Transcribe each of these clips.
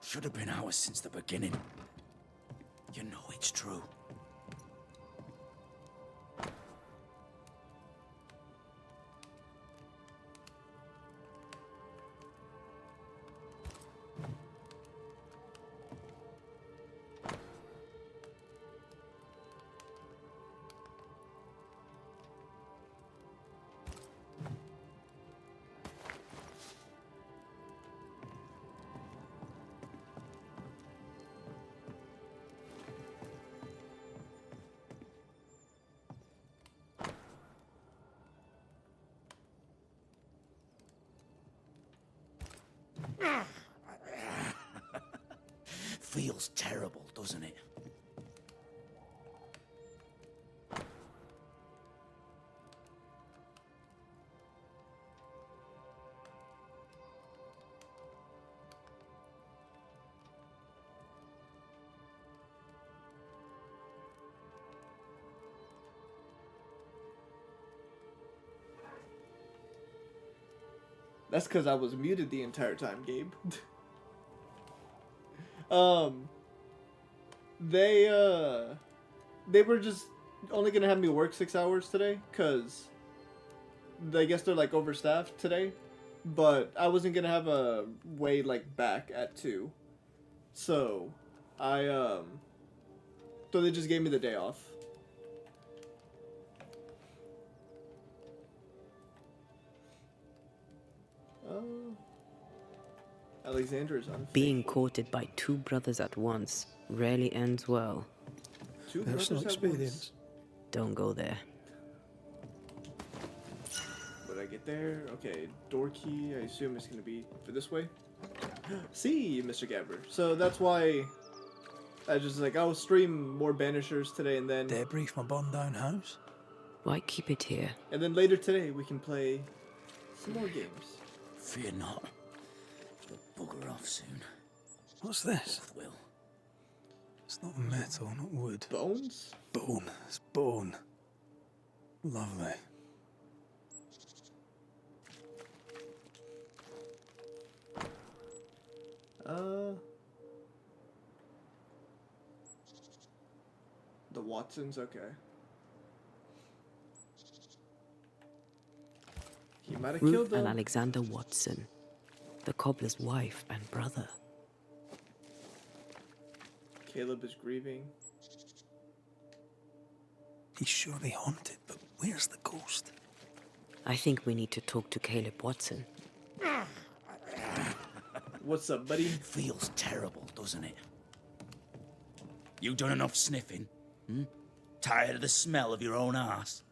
Should have been ours since the beginning. You know it's true. Feels terrible, doesn't it? That's because I was muted the entire time, Gabe. They were just only gonna have me work 6 hours today, cause I guess they're like overstaffed today, but I wasn't gonna have a way like back at 2, so so they just gave me the day off. Alexander is unfaithful. Being courted by two brothers at once rarely ends well. Two Personal brothers at once. experience. Don't go there. Would I get there? Okay, door key, I assume it's gonna be for this way. See, Mr. Gabber. So that's why I just like, I'll stream more Banishers today, and then Debrief my bond down house. Why keep it here? later today we can play some more games. Fear not. You'll bugger off soon. What's this? Will. It's not metal, not wood. Bones? Bone. It's bone. Lovely. The Watsons, okay. He might have killed Ruth and them. Alexander Watson, the cobbler's wife and brother. Caleb is grieving. He's surely haunted, but where's the ghost? I think we need to talk to Caleb Watson. What's up, buddy? Feels terrible, doesn't it? You done enough sniffing? Hmm? Tired of the smell of your own ass?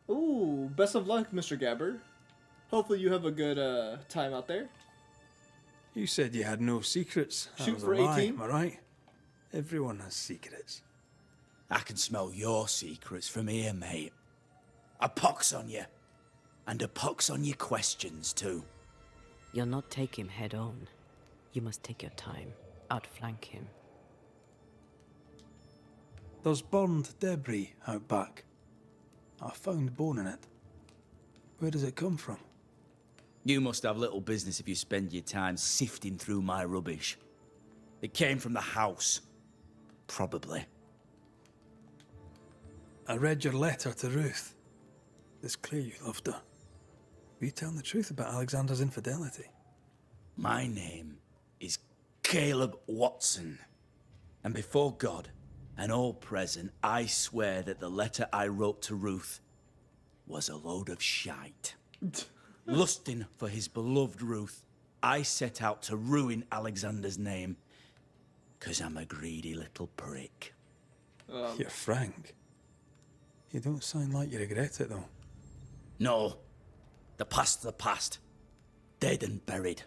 Ooh, best of luck, Mr. Gabber. Hopefully you have a good time out there. You said you had no secrets. That Shoot was for a lie, 18. am I right? Everyone has secrets. I can smell your secrets from here, mate. A pox on you. And a pox on your questions, too. You'll not take him head on. You must take your time, outflank him. There's burned debris out back. I found bone in it. Where does it come from? You must have little business if you spend your time sifting through my rubbish. It came from the house. Probably. I read your letter to Ruth. It's clear you loved her. Were you telling the truth about Alexander's infidelity? My name is Caleb Watson. And before God and all present, I swear that the letter I wrote to Ruth was a load of shite. Lusting for his beloved Ruth, I set out to ruin Alexander's name, 'cause I'm a greedy little prick. You're frank. You don't sound like you regret it, though. No, the past's the past. Dead and buried.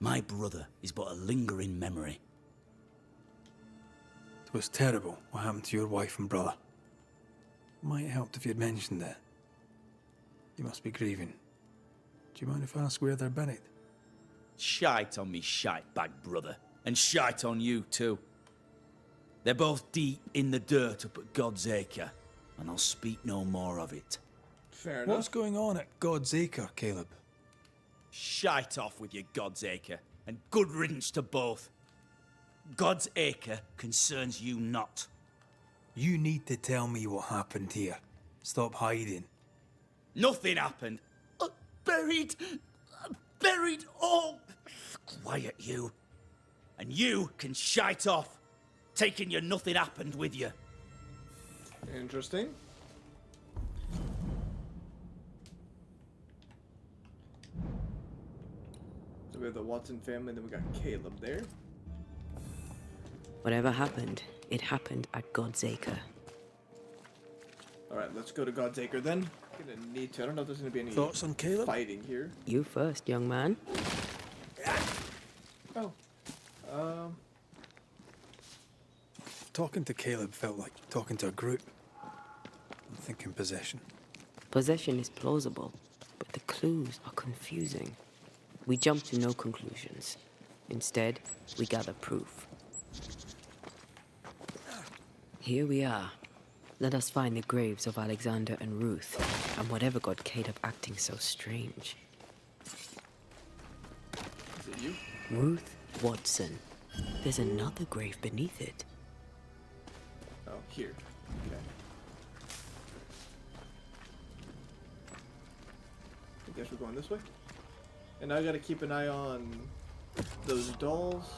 My brother is but a lingering memory. It was terrible what happened to your wife and brother. Might have helped if you'd mentioned it. You must be grieving. Do you mind if I ask where they're buried? Shite on me shite bag brother, and shite on you too. They're both deep in the dirt up at God's Acre, and I'll speak no more of it. Fair enough. What's going on at God's Acre, Caleb? Shite off with your God's Acre, and good riddance to both. God's acre concerns you not. You need to tell me what happened here. Stop hiding. Nothing happened. Buried. Buried. Oh, quiet you. And you can shite off, taking your nothing happened with you. Interesting. So we have the Watson family, then we got Caleb there. Whatever happened, it happened at God's Acre. Alright, let's go to God's Acre then. Gonna need to. I don't know if there's gonna be any Thoughts on Caleb? fighting here. You first, young man. Oh. Talking to Caleb felt like talking to a group. I'm thinking possession. Possession is plausible, but the clues are confusing. We jump to no conclusions. Instead, we gather proof. Here we are. Let us find the graves of Alexander and Ruth, and whatever got Caleb acting so strange. Is it you? Ruth Watson. There's another grave beneath it. Oh, here. Okay. I guess we're going this way. And I gotta keep an eye on those dolls.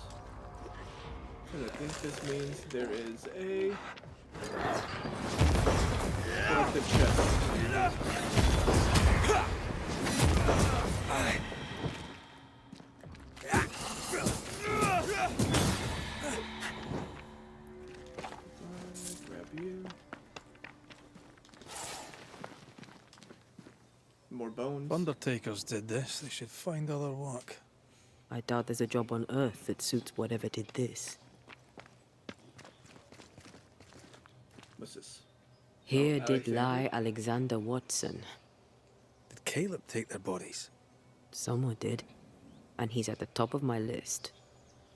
And I think this means there is a collective chest. Grab you. More bones. Undertakers did this. They should find other work. I doubt there's a job on Earth that suits whatever did this. What's this? Here did Alexander? lie Alexander Watson. Did Caleb take their bodies? Someone did. And he's at the top of my list.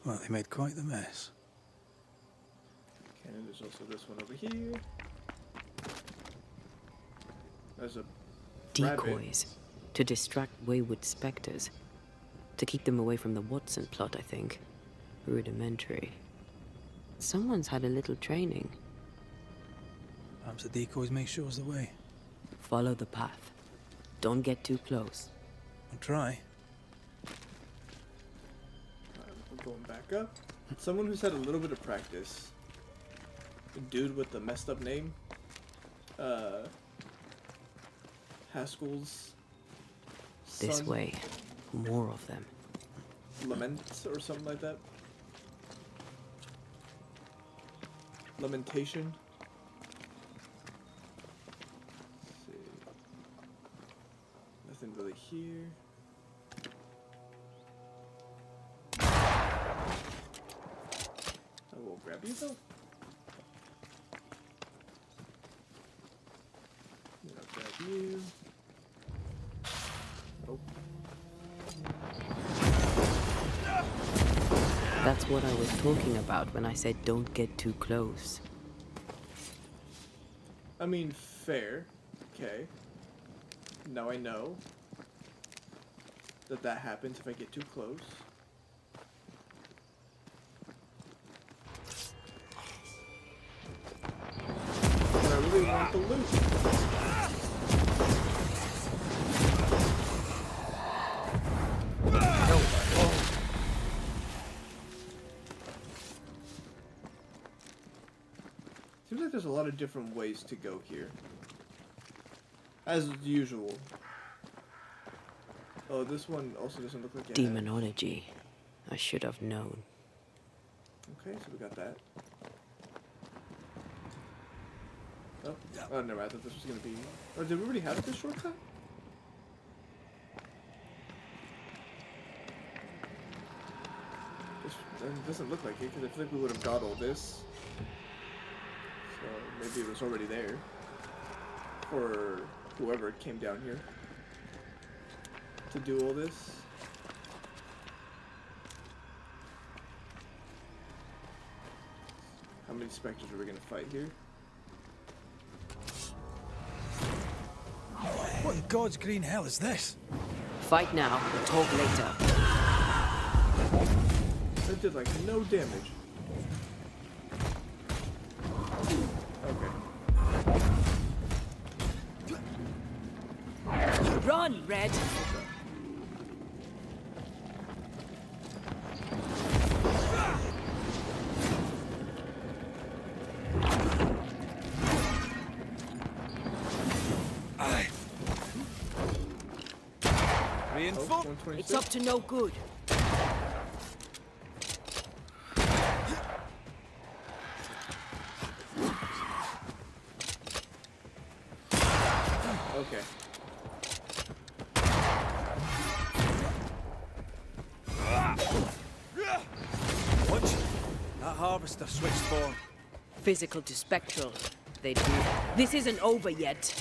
Well, they made quite the mess. Okay, and there's also this one over here. There's a rabbit. Decoys. To distract wayward specters. To keep them away from the Watson plot, I think. Rudimentary. Someone's had a little training. Perhaps the decoys may show us the way. Follow the path. Don't get too close. I'll try. We're going back up. Someone who's had a little bit of practice. A dude with the messed up name. Haskell's This son. way. More of them. Laments or something like that. Lamentation. Let's see. Nothing really here. I will grab you though. Then I'll grab you. Oh. That's what I was talking about when I said don't get too close. I mean, fair. Okay. Now I know that happens if I get too close. But I really want the loot. Seems like there's a lot of different ways to go here. As usual. Oh, this one also doesn't look like it. Demonology. I should have known. Okay, so we got that. Oh, no, I thought this was gonna be... Or did we already have this shortcut? It doesn't look like it, because I feel like we would have got all this. So maybe it was already there. For whoever came down here to do all this. How many specters are we gonna fight here? What in God's green hell is this? Fight now, talk later. That did like no damage. Run, Red! It's up to no good. Okay. Watch. That harvester switched form. Physical to spectral. They do. This isn't over yet.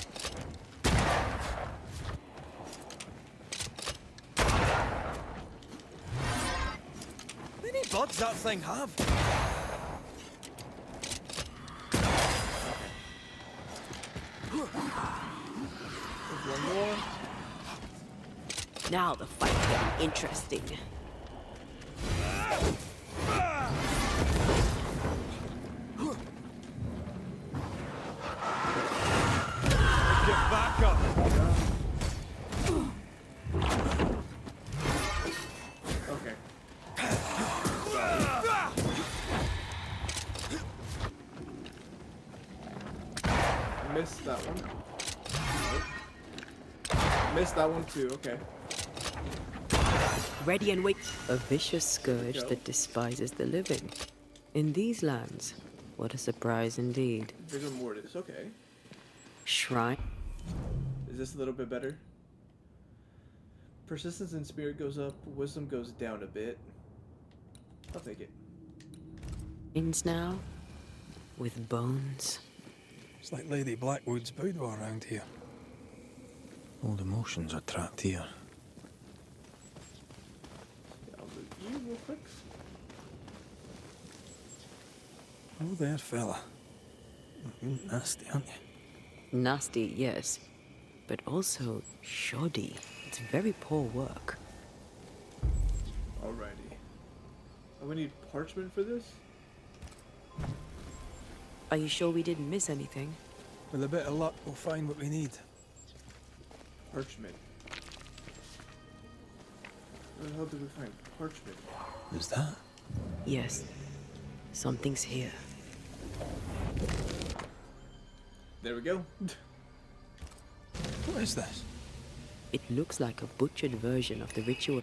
Many buds that thing have? There's one more. Now the fight's getting interesting. Get back up! Okay. Missed that one. Nope. Missed that one too, okay. Ready and wait. A vicious scourge Go. that despises the living. In these lands, what a surprise indeed. Vigor Mortis, okay. Shrine. Is this a little bit better? Persistence in spirit goes up, wisdom goes down a bit. I'll take it. Ins now, with bones. It's like Lady Blackwood's boudoir around here. Old emotions are trapped here. Yeah, I'll loot you real quick. Oh there, fella. You're nasty, aren't you? Nasty, yes, but also shoddy. It's very poor work. Alrighty. Oh, we need parchment for this? Are you sure we didn't miss anything? With a bit of luck, we'll find what we need. Parchment. Where the hell did we find parchment? Is that? Yes, something's here. There we go. What is this? It looks like a butchered version of the ritual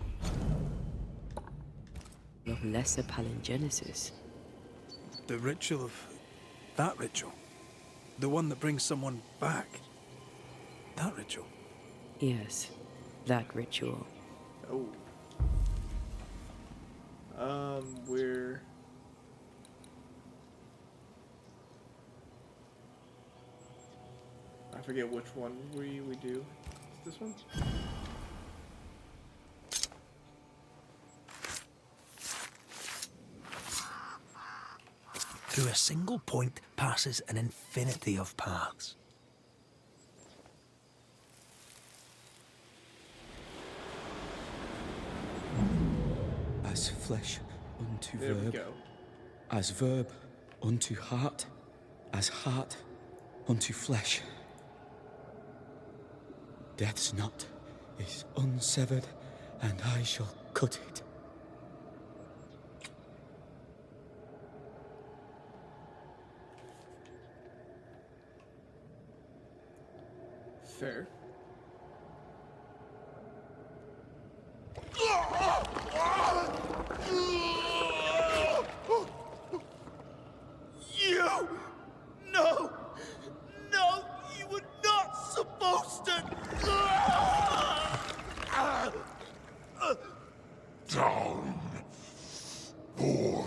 of lesser palingenesis. The ritual of... that ritual? The one that brings someone back? That ritual? Yes, that ritual. Oh. We're... I forget which one we do. Is this one? Through a single point passes an infinity of paths. As flesh unto There we verb, go. as verb unto heart, as heart unto flesh. Death's knot is unsevered, and I shall cut it. Fair. You! No! No! You were not supposed to! Down, boy.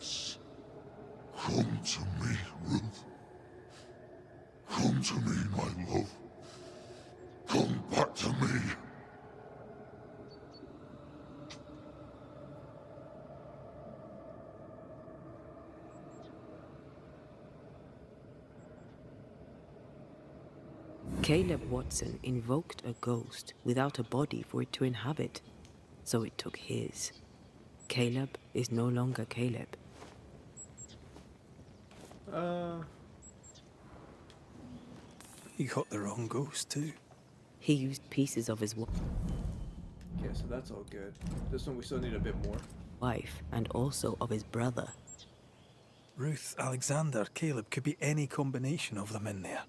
Yes. Come to me, Ruth. Come to me, my love. Come back to me. Caleb Watson invoked a ghost without a body for it to inhabit. so it took his. Caleb is no longer Caleb. You got the wrong ghost, too. He used pieces of his Okay, so that's all good. This one we still need a bit more. wife and also of his brother. Ruth, Alexander, Caleb could be any combination of them in there.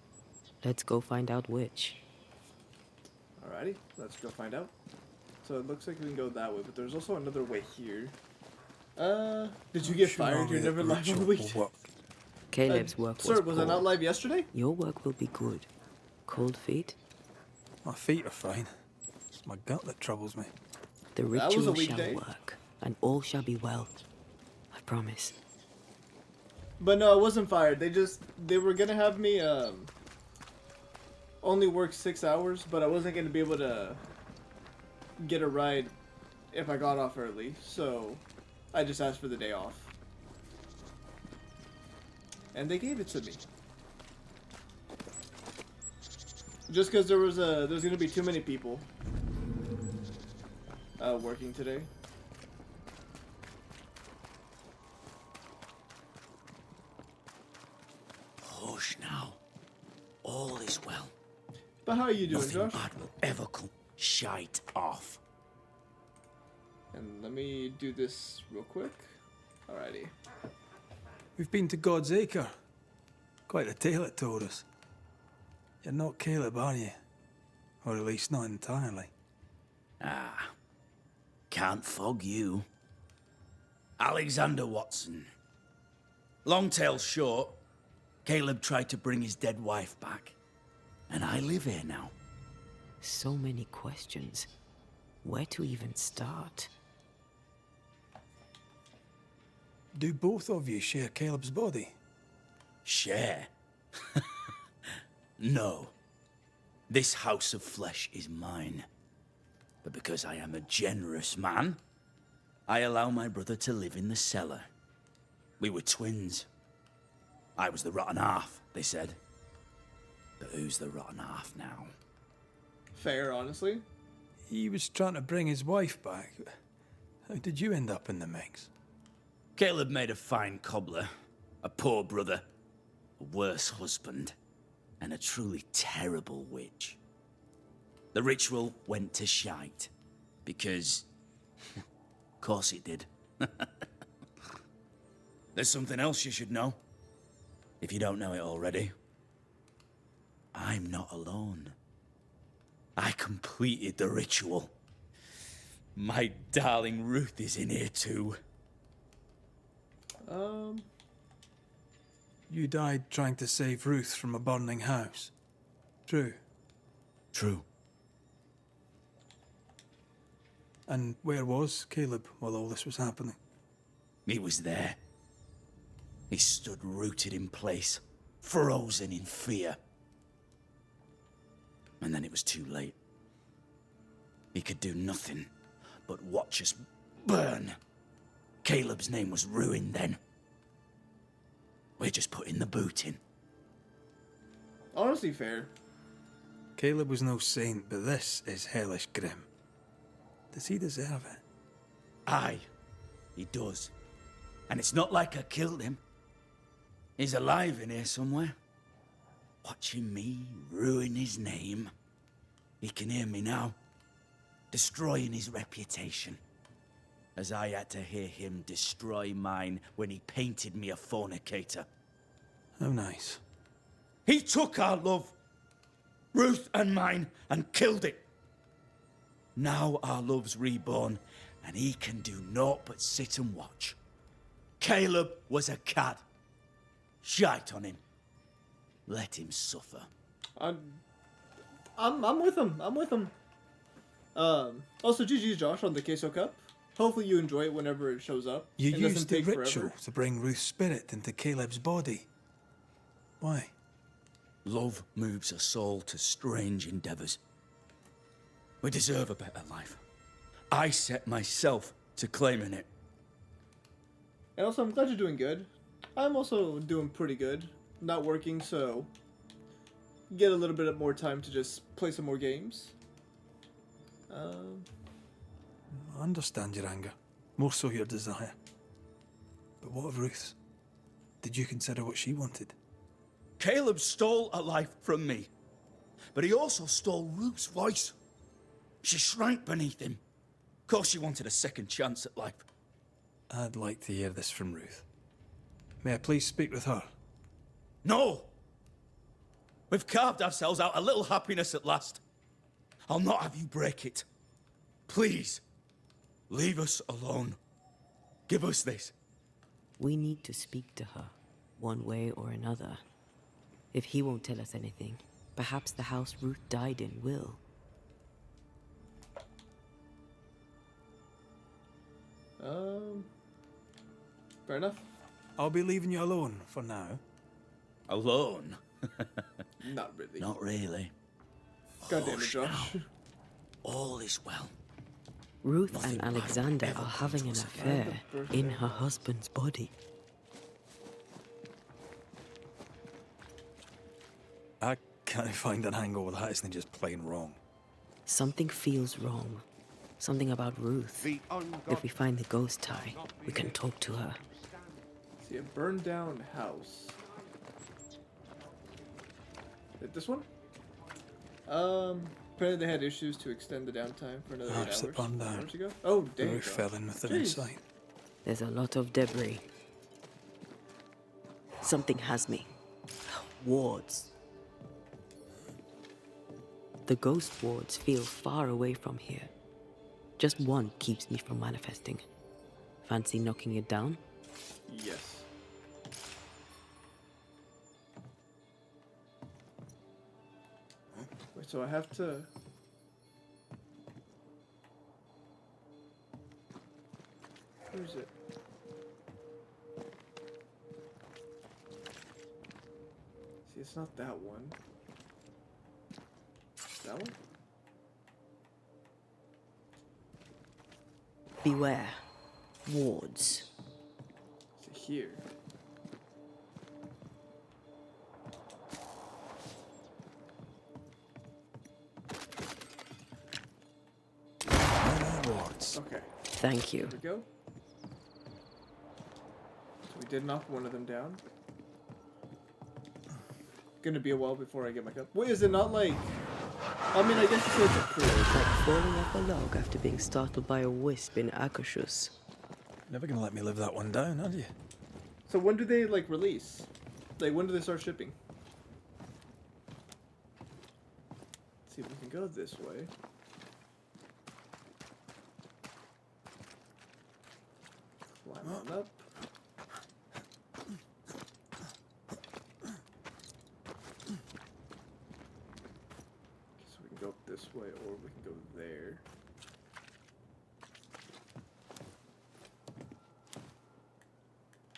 Let's go find out which. Alrighty, let's go find out. So it looks like we can go that way, but there's also another way here. Did you get Sure, fired? You're the never live on ritual the will weekend. work. Caleb's work was Sir, was I poor. not live yesterday? Your work will be good. Cold feet? My feet are fine. It's my gut that troubles me. The That was a ritual weekday. shall work, and all shall be well. I promise. But no, I wasn't fired. They were gonna have me only work 6 hours, but I wasn't gonna be able to get a ride if I got off early, so I just asked for the day off. And they gave it to me. Just because there's gonna be too many people working today. Hush now. All is well. But how are you doing, Nothing Josh? bad will ever come. Shite off. And let me do this real quick. Alrighty. We've been to God's Acre. Quite a tale it told us. You're not Caleb, are you? Or at least not entirely. Ah. Can't fog you. Alexander Watson. Long tale short, Caleb tried to bring his dead wife back. And I live here now. So many questions. Where to even start? Do both of you share Caleb's body? Share? No. This house of flesh is mine. But because I am a generous man, I allow my brother to live in the cellar. We were twins. I was the rotten half, they said. But who's the rotten half now? Fair, honestly. He was trying to bring his wife back. How did you end up in the mix? Caleb made a fine cobbler, a poor brother, a worse husband, and a truly terrible witch. The ritual went to shite, because... of course it did. There's something else you should know, if you don't know it already. I'm not alone. I completed the ritual. My darling Ruth is in here too. You died trying to save Ruth from a burning house. True. True. And where was Caleb while all this was happening? He was there. He stood rooted in place, frozen in fear. And then it was too late. He could do nothing but watch us burn. Caleb's name was ruined then. We're just putting the boot in. Honestly, fair. Caleb was no saint, but this is hellish grim. Does he deserve it? Aye, he does. And it's not like I killed him. He's alive in here somewhere. Watching me ruin his name. He can hear me now. Destroying his reputation. As I had to hear him destroy mine when he painted me a fornicator. How nice. He took our love, Ruth and mine, and killed it. Now our love's reborn, and he can do naught but sit and watch. Caleb was a cad. Shite on him. Let him suffer. I'm with him. I'm with him. Also, GG's Josh on the Queso Cup. Hopefully you enjoy it whenever it shows up. You It doesn't used the take ritual forever. to bring Ruth's spirit into Caleb's body. Why? Love moves a soul to strange endeavors. We deserve a better life. I set myself to claiming it. And also, I'm glad you're doing good. I'm also doing pretty good. Not working, so get a little bit more time to just play some more games. I understand your anger, more so your desire. But what of Ruth's? Did you consider what she wanted? Caleb stole a life from me, but he also stole Ruth's voice. She shrank beneath him. Of course she wanted a second chance at life. I'd like to hear this from Ruth. May I please speak with her? No! We've carved ourselves out a little happiness at last. I'll not have you break it. Please, leave us alone. Give us this. We need to speak to her, one way or another. If he won't tell us anything, perhaps the house Ruth died in will. Fair enough. I'll be leaving you alone for now. Alone? Not really. Not really. God damn it, Hush Josh. now. All is well. Ruth Nothing and bad Alexander ever are comes having to an us affair again. in her husband's body. I can't find an angle with that isn't just plain wrong. Something feels wrong. Something about Ruth. If we find the ghost tie, we can talk to her. See, a burned down house. This one? Apparently they had issues to extend the downtime for another 8 House hours. that burned down. Hours ago? Oh, The dang. roof fell in with it Jeez. inside. There's a lot of debris. Something has me. Wards. The ghost wards feel far away from here. Just one keeps me from manifesting. Fancy knocking it down? Yes. Wait, so I have to... Where is it? See, it's not that one. That one? Beware. Wards. See, here. Wards. Okay, Thank you. there we go. So we did knock one of them down. Gonna be a while before I get my cup. Wait, is it not like... I mean, I guess it's a pre. Like falling off a log after being startled by a wisp in Akashus. Never gonna let me live that one down, are you? So when do they, like, release? Like, when do they start shipping? Let's see if we can go this way. Climb on up. So we can go up this way, or we can go there.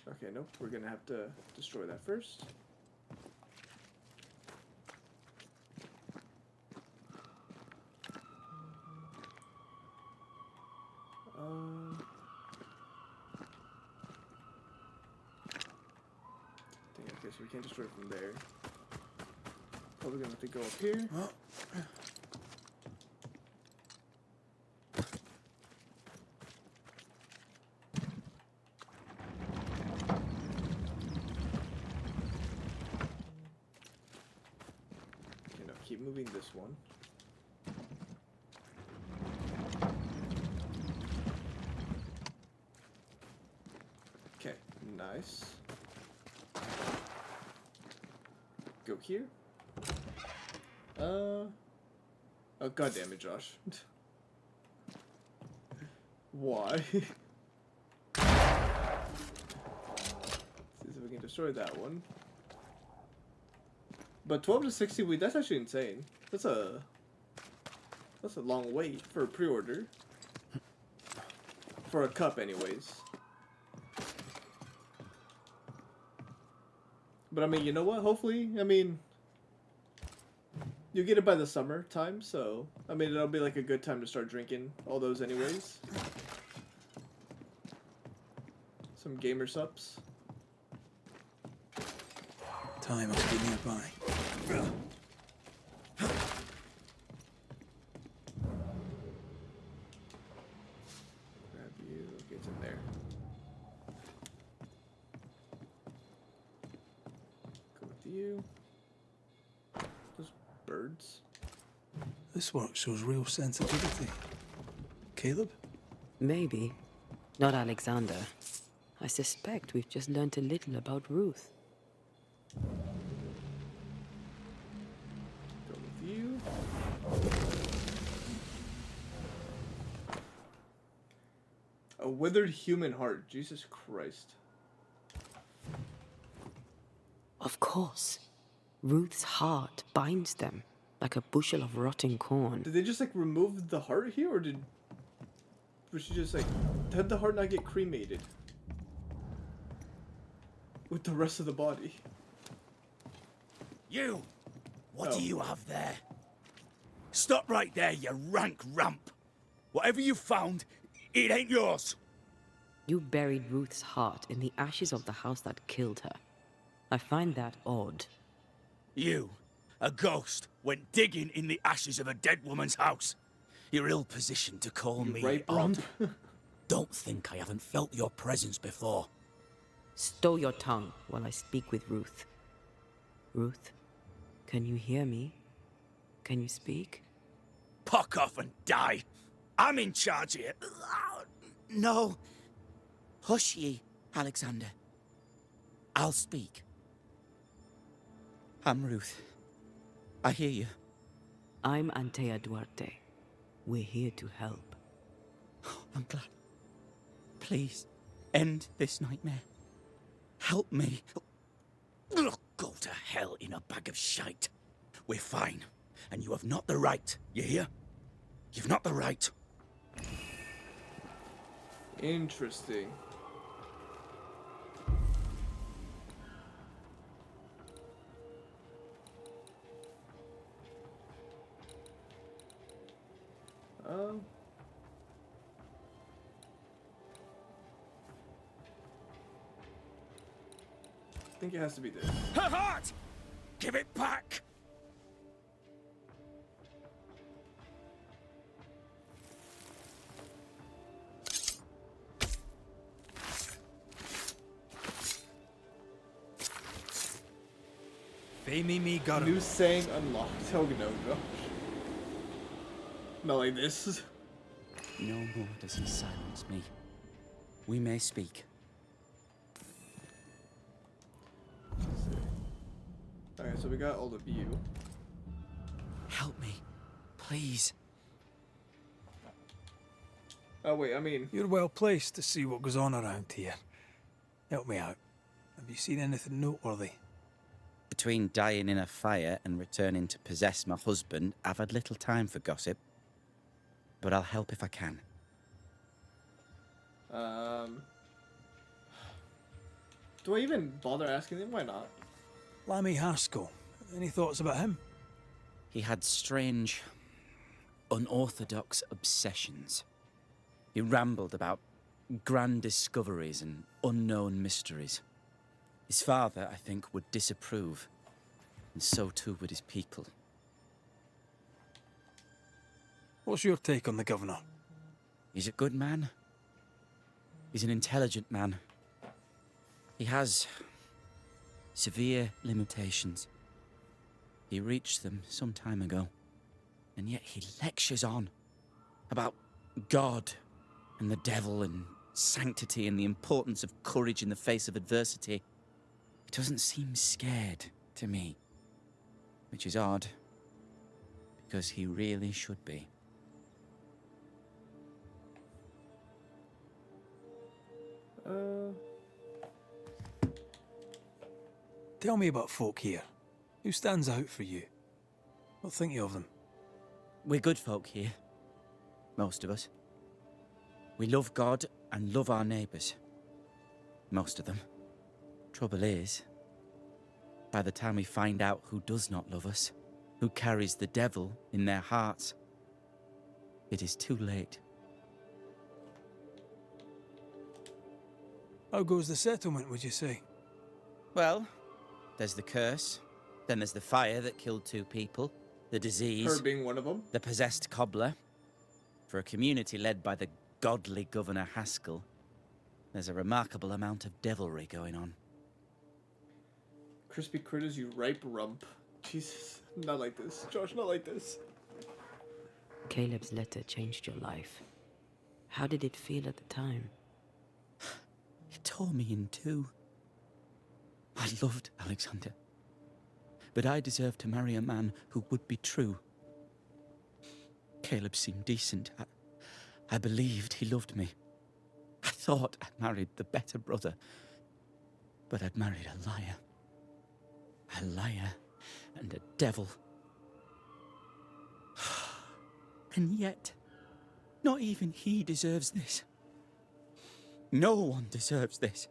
Okay, nope. We're gonna have to destroy that first. Dang, okay, so we can't destroy it from there. Probably gonna have to go up here. Okay, now keep moving this one. Okay, nice. Go here. Oh, god damn it, Josh. Why? See if we can destroy that one. But 12 to 60 weeks, that's actually insane. That's a long wait for a pre-order. For a cup anyways. But I mean, you know what? Hopefully, I mean, you get it by the summer time, so I mean, it'll be like a good time to start drinking all those anyways. Some gamer sups. Time must be nearby. you. Those birds. This work shows real sensitivity. Caleb? Maybe. Not Alexander. I suspect we've just learned a little about Ruth. Go with you. A withered human heart. Jesus Christ. Of course. Ruth's heart binds them like a bushel of rotting corn. Did they just like remove the heart here, or was she just like, did the heart not get cremated with the rest of the body? You! What Oh. do you have there? Stop right there, you rank rump! Whatever you found, it ain't yours! You buried Ruth's heart in the ashes of the house that killed her. I find that odd. You, a ghost, went digging in the ashes of a dead woman's house. You're ill-positioned to call me Right, odd. Rump? Don't think I haven't felt your presence before. Stow your tongue while I speak with Ruth. Ruth, can you hear me? Can you speak? Puck off and die! I'm in charge here. No. Hush ye, Alexander. I'll speak. I'm Ruth. I hear you. I'm Antea Duarte. We're here to help. I'm glad. Please, end this nightmare. Help me. Go to hell in a bag of shite. We're fine, and you have not the right, you hear? You've not the right. Interesting. I think it has to be this. Her heart! Give it back! Fame me, got New saying unlocked. Oh no, gosh. Not like this. No more does he silence me. We may speak. Alright, so we got all of you. Help me, please. Oh wait, I mean, You're well placed to see what goes on around here. Help me out. Have you seen anything noteworthy? Between dying in a fire and returning to possess my husband, I've had little time for gossip. But I'll help if I can. do I even bother asking them? Why not? Lammy Haskell. Any thoughts about him? He had strange, unorthodox obsessions. He rambled about grand discoveries and unknown mysteries. His father, I think, would disapprove, and so too would his people. What's your take on the governor? He's a good man. He's an intelligent man. He has severe limitations. He reached them some time ago, and yet he lectures on about God and the devil and sanctity and the importance of courage in the face of adversity. He doesn't seem scared to me, which is odd, because he really should be. Tell me about folk here. Who stands out for you? What think you of them? We're good folk here. Most of us. We love God and love our neighbours. Most of them. Trouble is, by the time we find out who does not love us, who carries the devil in their hearts, it is too late. How goes the settlement, would you say? Well, there's the curse, then there's the fire that killed 2 people, the disease, Her being one of them. the possessed cobbler. For a community led by the godly Governor Haskell, there's a remarkable amount of devilry going on. Crispy critters, you ripe rump. Jesus, not like this. Josh, not like this. Caleb's letter changed your life. How did it feel at the time? It tore me in two. I loved Alexander, but I deserved to marry a man who would be true. Caleb seemed decent. I believed he loved me. I thought I married the better brother, but I'd married a liar. A liar and a devil. And yet, not even he deserves this. No one deserves this.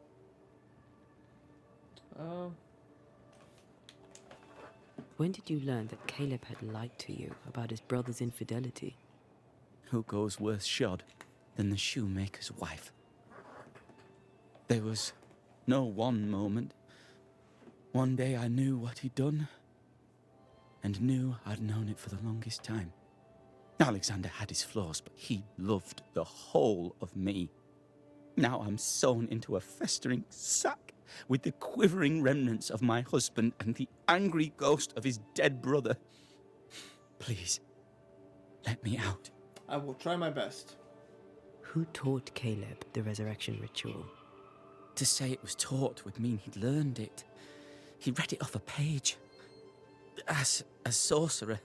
When did you learn that Caleb had lied to you about his brother's infidelity? Who goes worse shod than the shoemaker's wife? There was no one moment. One day I knew what he'd done, and knew I'd known it for the longest time. Alexander had his flaws, but he loved the whole of me. Now I'm sewn into a festering sack with the quivering remnants of my husband and the angry ghost of his dead brother. Please, let me out. I will try my best. Who taught Caleb the resurrection ritual? To say it was taught would mean he'd learned it. He read it off a page. As a sorcerer,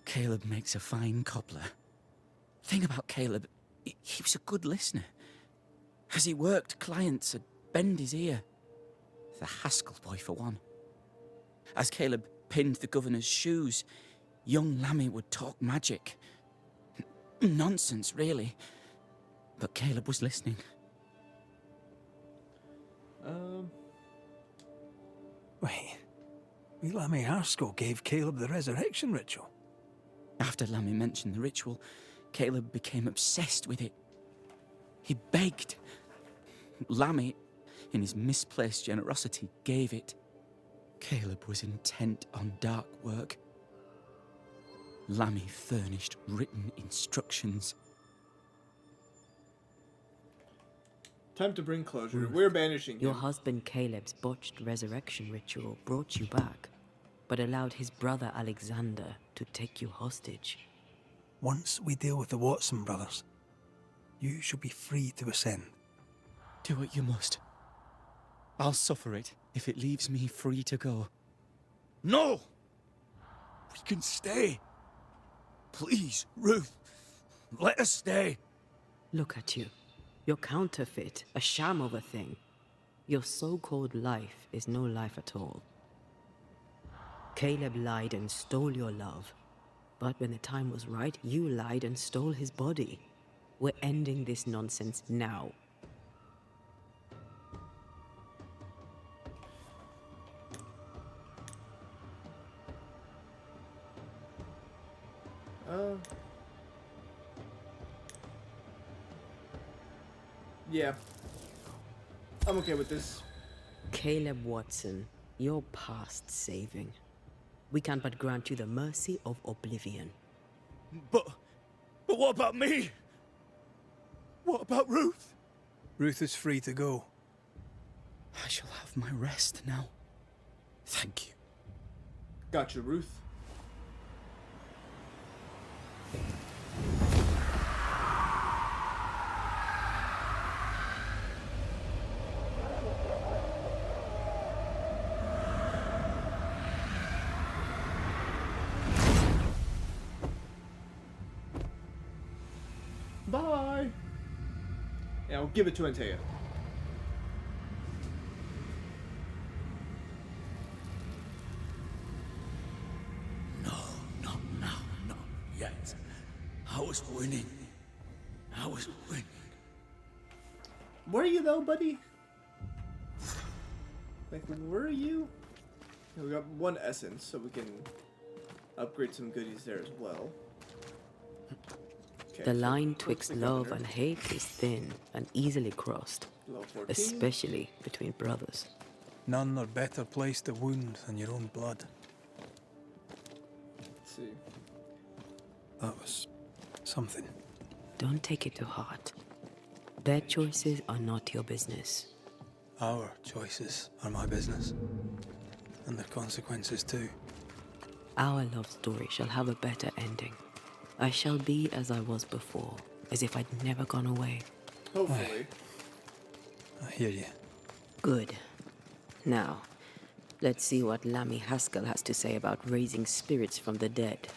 Caleb makes a fine cobbler. Thing about Caleb, he was a good listener. As he worked, clients would bend his ear. The Haskell boy, for one. As Caleb pinned the governor's shoes, young Lammy would talk magic. Nonsense, really. But Caleb was listening. Wait. Lammy Haskell gave Caleb the resurrection ritual. After Lammy mentioned the ritual, Caleb became obsessed with it. He begged. Lammy, in his misplaced generosity, gave it. Caleb was intent on dark work. Lammy furnished written instructions. Time to bring closure. We're banishing Your him. husband Caleb's botched resurrection ritual brought you back, but allowed his brother Alexander to take you hostage. Once we deal with the Watson brothers, you shall be free to ascend. Do what you must. I'll suffer it if it leaves me free to go. No! We can stay. Please, Ruth, let us stay. Look at you. You're counterfeit, a sham of a thing. Your so-called life is no life at all. Caleb lied and stole your love. But when the time was right, you lied and stole his body. We're ending this nonsense now. Yeah. I'm okay with this. Caleb Watson, you're past saving. We can but grant you the mercy of oblivion. But what about me? What about Ruth? Ruth is free to go. I shall have my rest now. Thank you. Got you, Ruth. Bye. Yeah, I'll give it to Antea. No, not yet. I was winning. Were you though, buddy? Like, were you? Yeah, we got one essence, so we can upgrade some goodies there as well. Okay, The so line close twixt the love governor. and hate is thin and easily crossed, Level 14. especially between brothers. None are better placed to wound than your own blood. Let's see. That was something. Don't take it to heart. Their choices are not your business. Our choices are my business. And their consequences too. Our love story shall have a better ending. I shall be as I was before, as if I'd never gone away. Hopefully. I hear you. Good. Now, let's see what Lammy Haskell has to say about raising spirits from the dead.